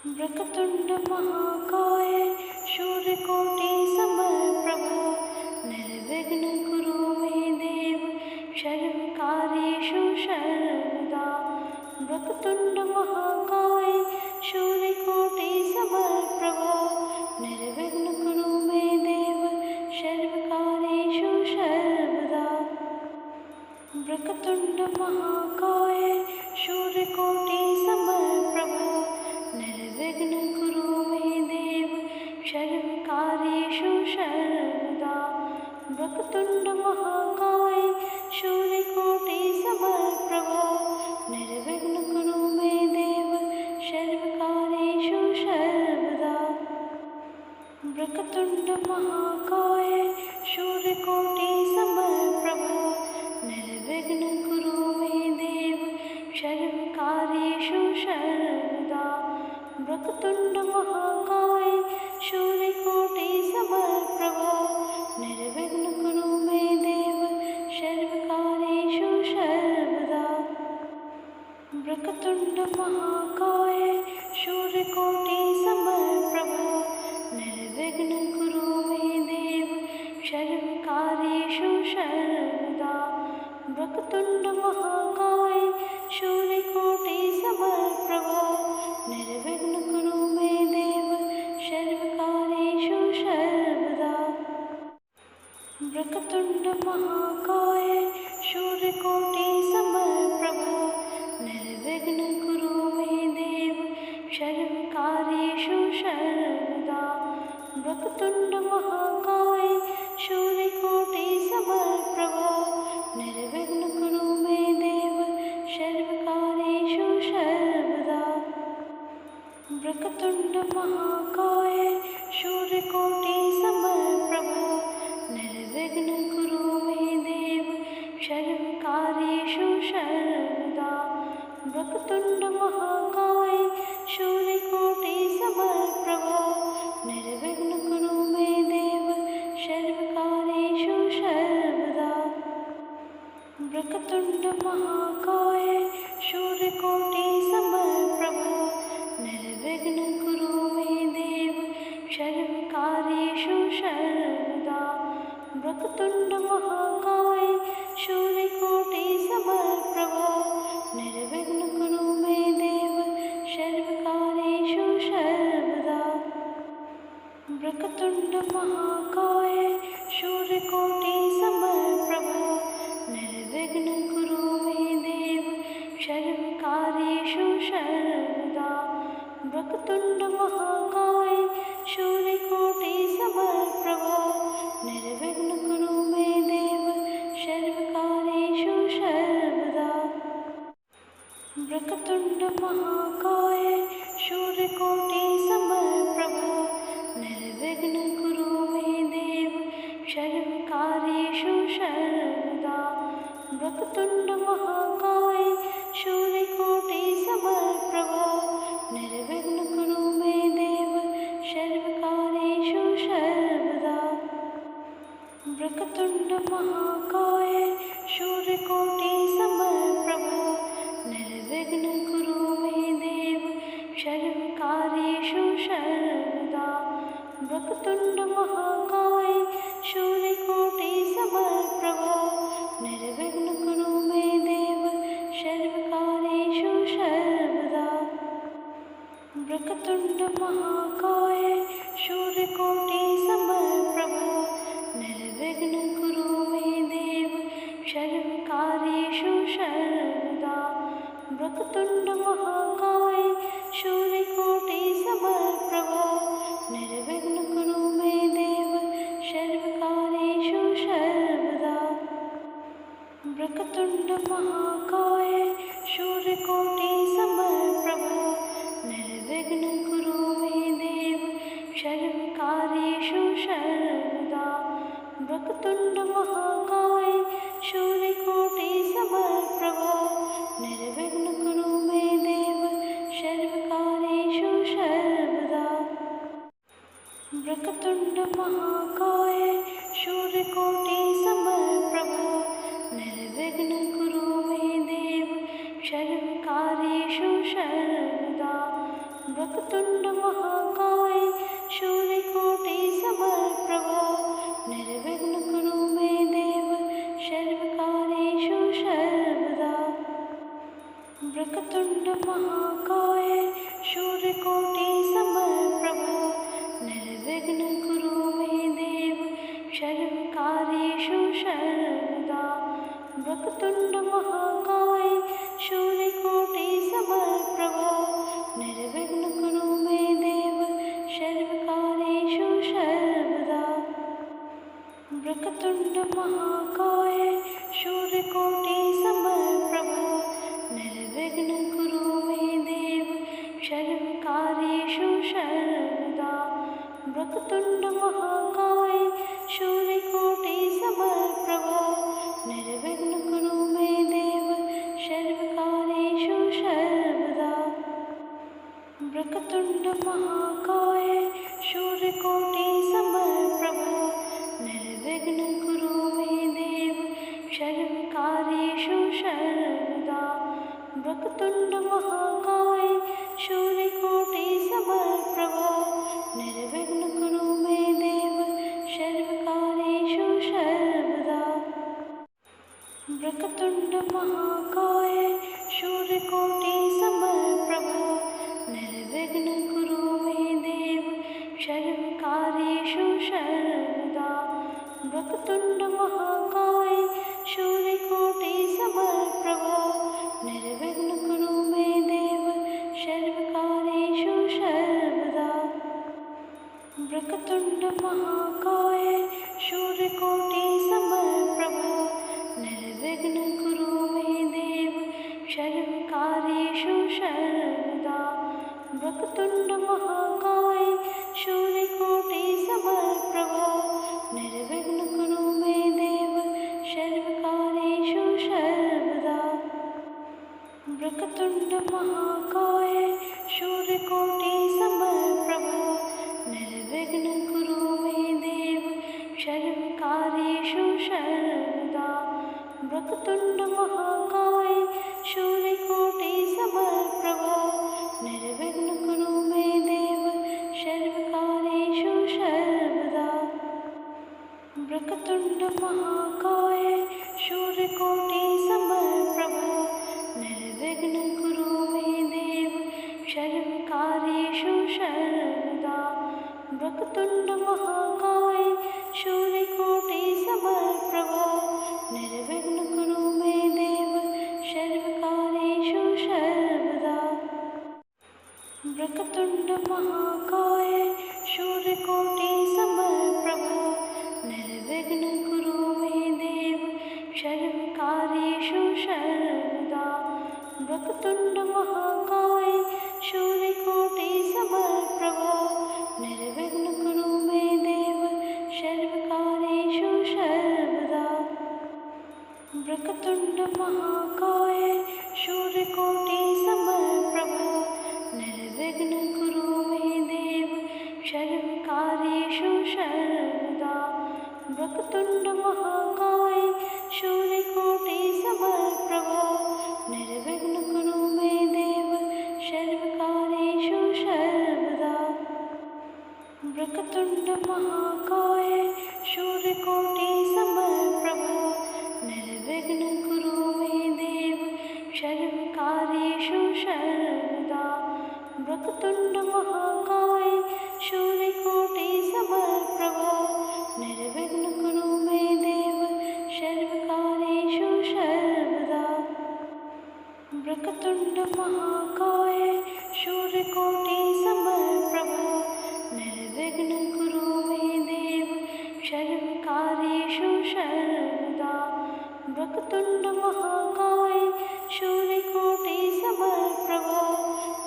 वक्रतुंड महाकाय सूर्यकोटि समप्रभ निर्विघ्न कुरु मे देव सर्वकार्येषु सर्वदा। वक्रतुंड महाकाय सूर्यकोटि समप्रभ निर्विघ्न कुरु मे देव सर्वकार्येषु सर्वदा। वक्रतुंड महाकाय सूर्यकोटि समप्रभ निर्विघ्न कुरु मे देव सर्वकार्येषु सर्वदा। वक्रतुंड महाकाय सूर्यकोटि समप्रभ निर्विघ्न कुरु मे देव सर्वकार्येषु सर्वदा। वक्रतुंड महाकाय सूर्यकोटि समप्रभ निर्विघ्न कुरु मे देव सर्वकार्येषु सर्वदा। वक्रतुंड महाकाय सूर्यकोटि समप्रभ निर्विघ्न कुरु मे देव सर्वकार्येषु सर्वदा। वक्रतुंड महाकाय सूर्यकोटि समप्रभ निर्विघ्न कुरु मे देव सर्वकार्येषु सर्वदा। वक्रतुंड महाकाय सूर्यकोटि समप्रभ निर्विघ्न कुरु मे देव सर्वकार्येषु सर्वदा। वक्रतुंड महाकाय सूर्यकोटि समप्रभ निर्विघ्न कुरु मे देव सर्वकार्येषु सर्वदा। वक्रतुंड महाकाय सूर्यकोटि समप्रभ निर्विघ्न कुरु मे देव सर्वकार्येषु सर्वदा। वक्रतुंड महाकाय सूर्यकोटि समप्रभ निर्विघ्न कुरु मे देव सर्वकार्येषु सर्वदा। वक्रतुंड महाकाय सूर्यकोटि समप्रभ निर्विघ्न कुरु मे देव सर्वकार्येषु सर्वदा। वक्रतुंड महाकाय सूर्यकोटि समप्रभ निर्विघ्न कुरु मे देव सर्वकार्येषु सर्वदा। वक्रतुंड महाकाय सूर्यकोटि समप्रभ निर्विघ्न कुरु मे देव सर्वकार्येषु सर्वदा। वक्रतुंड महाकाय सूर्यकोटि समप्रभ निर्विघ्न कुरु मे देव सर्वकार्येषु सर्वदा। वक्रतुंड महाकाय सूर्यकोटि समप्रभ निर्विघ्न कुरु मे देव सर्वकार्येषु सर्वदा। वक्रतुंड महाकाय सूर्यकोटि समप्रभ निर्विघ्न कुरु मे देव सर्वकार्येषु सर्वदा। वक्रतुंड महाकाय सूर्यकोटि समप्रभ निर्विघ्न कुरु मे देव सर्वकार्येषु सर्वदा। वक्रतुंड महाकाय सूर्यकोटि समप्रभ निर्विघ्न कुरु मे देव सर्वकार्येषु सर्वदा। वक्रतुंड महाकाय सूर्यकोटि समप्रभ निर्विघ्न कुरु मे देव सर्वकार्येषु सर्वदा। वक्रतुंड महाकाय सूर्यकोटि समप्रभ निर्विघ्न कुरु मे देव सर्वकार्येषु सर्वदा। वक्रतुंड महाकाय सूर्यकोटि समप्रभ निर्विघ्न कुरु मे देव सर्वकार्येषु सर्वदा। वक्रतुंड महाकाय सूर्यकोटि समप्रभ निर्विघ्न कुरु मे देव सर्वकार्येषु सर्वदा। वक्रतुंड महाकाय सूर्यकोटि समप्रभ निर्विघ्न कुरु मे देव वक्रतुण्ड महाकाय सूर्यकोटि समप्रभ निर्विघ्न कुरु मे देव सर्वकार्येषु सर्वदा। वक्रतुण्ड महाकाय सूर्यकोटि समप्रभ निर्विघ्न कुरु मे देव सर्वकार्येषु सर्वदा। वक्रतुण्ड महाकाय सूर्यकोटि समप्रभ निर्विघ्न कुरु मे देव सर्वकार्येषु सर्वदा। वक्रतुण्ड महाकाय सूर्यकोटि समप्रभ निर्विघ्न कुरु मे देव सर्वकार्येषु सर्वदा। वक्रतुण्ड महाकाय सूर्यकोटि समप्रभ निर्विघ्न कुरु मे देव सर्वकार्येषु सर्वदा। वक्रतुण्ड महाकाय सूर्यकोटि समप्रभ निर्विघ्न कुरु मे देव सर्वकार्येषु सर्वदा। वक्रतुण्ड महाकाय सूर्यकोटि समप्रभ निर्विघ्न कुरु मे देव सर्वकार्येषु सर्वदा। वक्रतुण्ड महाकाय सूर्यकोटि समप्रभ निर्विघ्न कुरु मे देव सर्वकार्येषु सर्वदा। वक्रतुण्ड महाकाय सूर्यकोटि समप्रभ निर्विघ्न कुरु मे देव सर्वकार्येषु सर्वदा। वक्रतुण्ड महाकाय सूर्यकोटि समप्रभ निर्विघ्न कुरु मे देव सर्वकार्येषु सर्वदा। वक्रतुण्ड महाकाय सूर्यकोटि समप्रभ निर्विघ्न कुरु मे देव सर्वकार्येषु सर्वदा। वक्रतुण्ड महाकाय सूर्यकोटि समप्रभ निर्विघ्न कुरु मे देव सर्वकार्येषु सर्वदा। वक्रतुण्ड महाकाय सूर्यकोटि समप्रभ निर्विघ्न कुरु मे देव सर्वकार्येषु सर्वदा। वक्रतुण्ड महाकाय सूर्यकोटि समप्रभ निर्विघ्न कुरु मे देव सर्वकार्येषु सर्वदा। वक्रतुण्ड महाकाय सूर्यकोटि समप्रभ निर्विघ्न कुरु मे देव सर्वकार्येषु सर्वदा। वक्रतुण्ड महाकाय सूर्यकोटि समप्रभ निर्विघ्न कुरु मे देव सर्वकार्येषु सर्वदा। वक्रतुण्ड महाकाय सूर्यकोटि समप्रभ निर्विघ्न कुरु मे देव सर्वकार्येषु सर्वदा। वक्रतुण्ड महाकाय सूर्यकोटि समप्रभ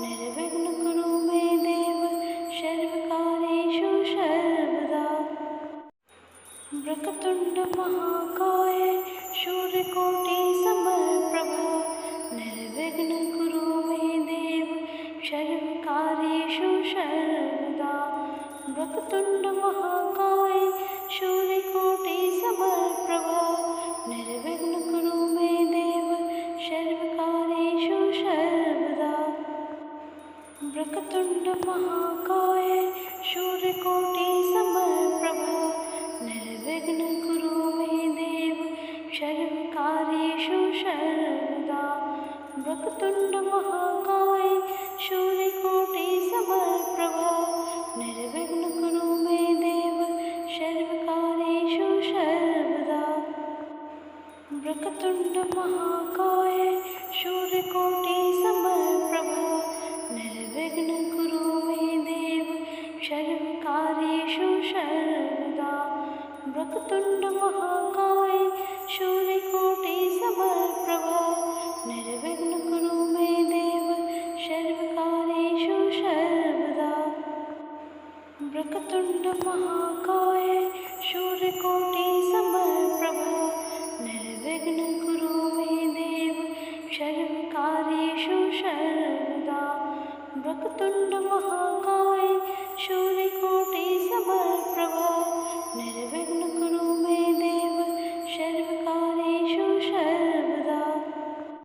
निर्विघ्न कुरु मे देव सर्वकार्येषु सर्वदा। वक्रतुण्ड महाकाय सूर्यकोटि समप्रभ निर्विघ्न कुरु मे देव सर्वकार्येषु सर्वदा। वक्रतुण्ड महाकाय सूर्यकोटि समप्रभ निर्विघ्न कुरु मे देव सर्वकार्येषु सर्वदा। वक्रतुण्ड महाकाय सूर्यकोटि समप्रभ निर्विघ्न कुरु मे देव सर्वकार्येषु सर्वदा। वक्रतुण्ड महाकाय सूर्यकोटि समप्रभ निर्विघ्न कुरु मे देव सर्वकार्येषु सर्वदा। वक्रतुण्ड महाकाय सूर्यकोटि समप्रभ निर्विघ्न कुरु मे देव सर्वकार्येषु सर्वदा। वक्रतुण्ड महाकाय सूर्यकोटि समप्रभ निर्विघ्न कुरु मे देव सर्वकार्येषु सर्वदा। वक्रतुण्ड महाकाय सूर्यकोटि समप्रभ निर्विघ्न कुरु मे देव सर्वकार्येषु सर्वदा। वक्रतुण्ड नमः